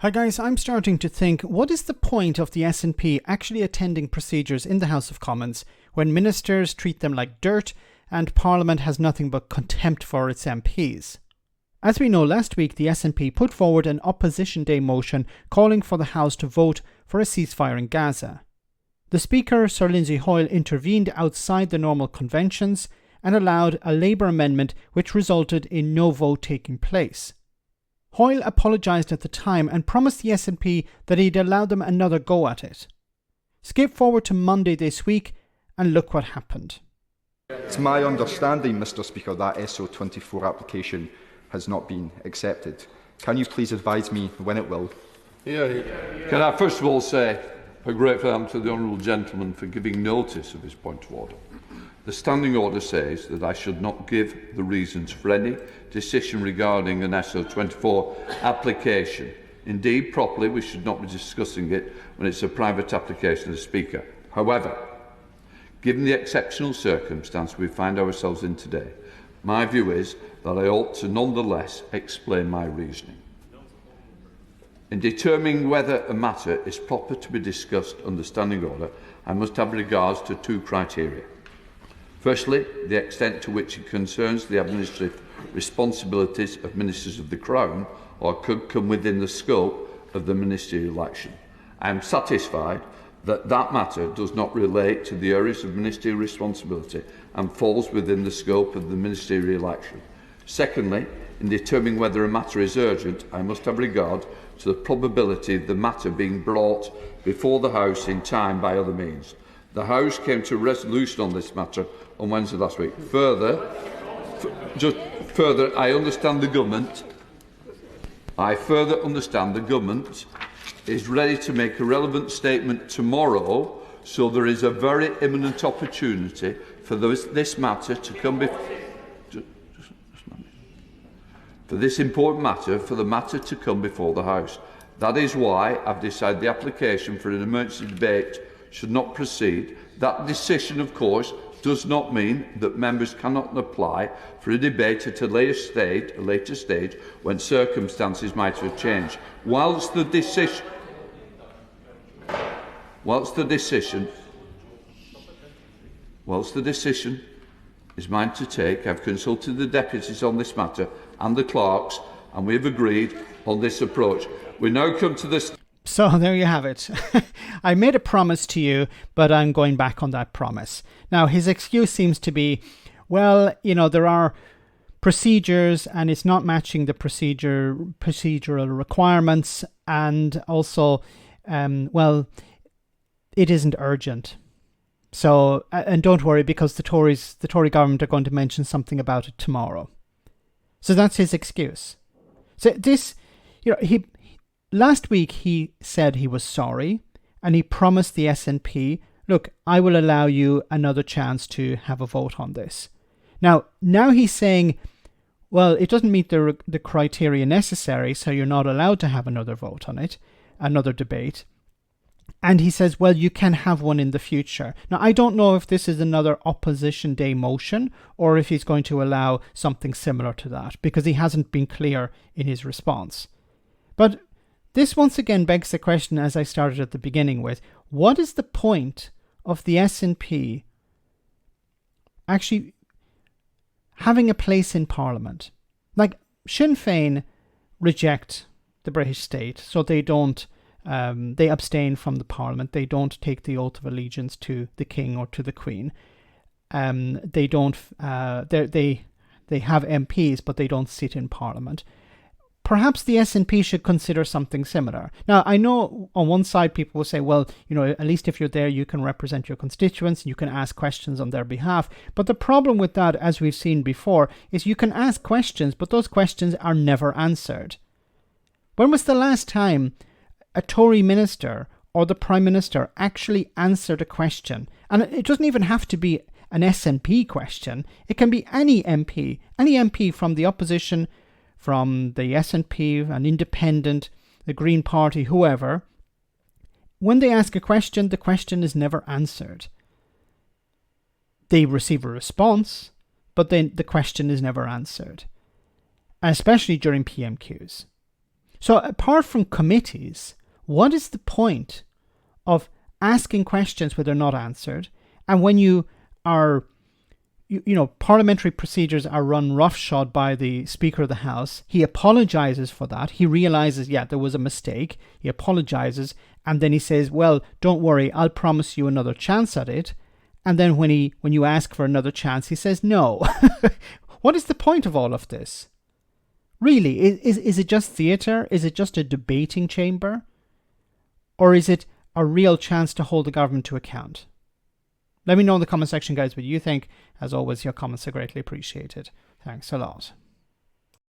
Hi guys, I'm starting to think, what is the point of the SNP actually attending procedures in the House of Commons when ministers treat them like dirt and Parliament has nothing but contempt for its MPs? As we know, last week the SNP put forward an Opposition Day motion calling for the House to vote for a ceasefire in Gaza. The Speaker, Sir Lindsay Hoyle, intervened outside the normal conventions and allowed a Labour amendment which resulted in no vote taking place. Hoyle apologised at the time and promised the SNP that he'd allow them another go at it. Skip forward to Monday this week and look what happened. It's my understanding, Mr Speaker, that SO24 application has not been accepted. Can you please advise me when it will? Can I first of all say how grateful I am to the honourable gentleman for giving notice of his point of order. The standing order says that I should not give the reasons for any decision regarding an SO24 application. Indeed, properly, we should not be discussing it when it's a private application of the Speaker. However, given the exceptional circumstance we find ourselves in today, my view is that I ought to nonetheless explain my reasoning. In determining whether a matter is proper to be discussed under standing order, I must have regards to two criteria. Firstly, the extent to which it concerns the administrative responsibilities of ministers of the Crown or could come within the scope of the ministerial action. I am satisfied that that matter does not relate to the areas of ministerial responsibility and falls within the scope of the ministerial action. Secondly, in determining whether a matter is urgent, I must have regard to the probability of the matter being brought before the House in time by other means. The House came to a resolution on this matter on Wednesday last week. Further, I understand the government. I further understand the government is ready to make a relevant statement tomorrow, so there is a very imminent opportunity for this matter to come before. For this important matter, for the matter to come before the House. That is why I've decided the application for an emergency debate should not proceed. That decision, of course, does not mean that members cannot apply for a debate at a later stage when circumstances might have changed. Whilst the decision is mine to take, I've consulted the deputies on this matter and the clerks, and we have agreed on this approach. We now come to this. So there you have it. I made a promise to you, but I'm going back on that promise. Now, his excuse seems to be, well, there are procedures and it's not matching the procedural requirements, and also, it isn't urgent. So, and don't worry, because the Tory government are going to mention something about it tomorrow. So that's his excuse. So this, last week he said he was sorry and he promised the SNP, look, I will allow you another chance to have a vote on this. Now he's saying, well, it doesn't meet the criteria necessary, so you're not allowed to have another vote on it, another debate. And he says, well, you can have one in the future. Now, I don't know if this is another Opposition Day motion or if he's going to allow something similar to that, because he hasn't been clear in his response. But this once again begs the question, as I started at the beginning with, what is the point of the SNP actually having a place in Parliament? Like, Sinn Féin reject the British state, so they don't. They abstain from the Parliament. They don't take the oath of allegiance to the King or to the Queen. They don't. They have MPs, but they don't sit in Parliament. Perhaps the SNP should consider something similar. Now, I know on one side people will say, well, at least if you're there, you can represent your constituents, and you can ask questions on their behalf. But the problem with that, as we've seen before, is you can ask questions, but those questions are never answered. When was the last time a Tory minister or the Prime Minister actually answered a question? And it doesn't even have to be an SNP question. It can be any MP from the opposition, from the SNP, an independent, the Green Party, whoever. When they ask a question, the question is never answered. They receive a response, but then the question is never answered, especially during PMQs. So apart from committees, what is the point of asking questions where they're not answered? And when you are, parliamentary procedures are run roughshod by the Speaker of the House, he apologizes for that. He realizes, there was a mistake. He apologizes. And then he says, well, don't worry, I'll promise you another chance at it. And then when you ask for another chance, he says no. What is the point of all of this? Really, is it just theatre? Is it just a debating chamber? Or is it a real chance to hold the government to account? Let me know in the comment section, guys, what you think. As always, your comments are greatly appreciated. Thanks a lot.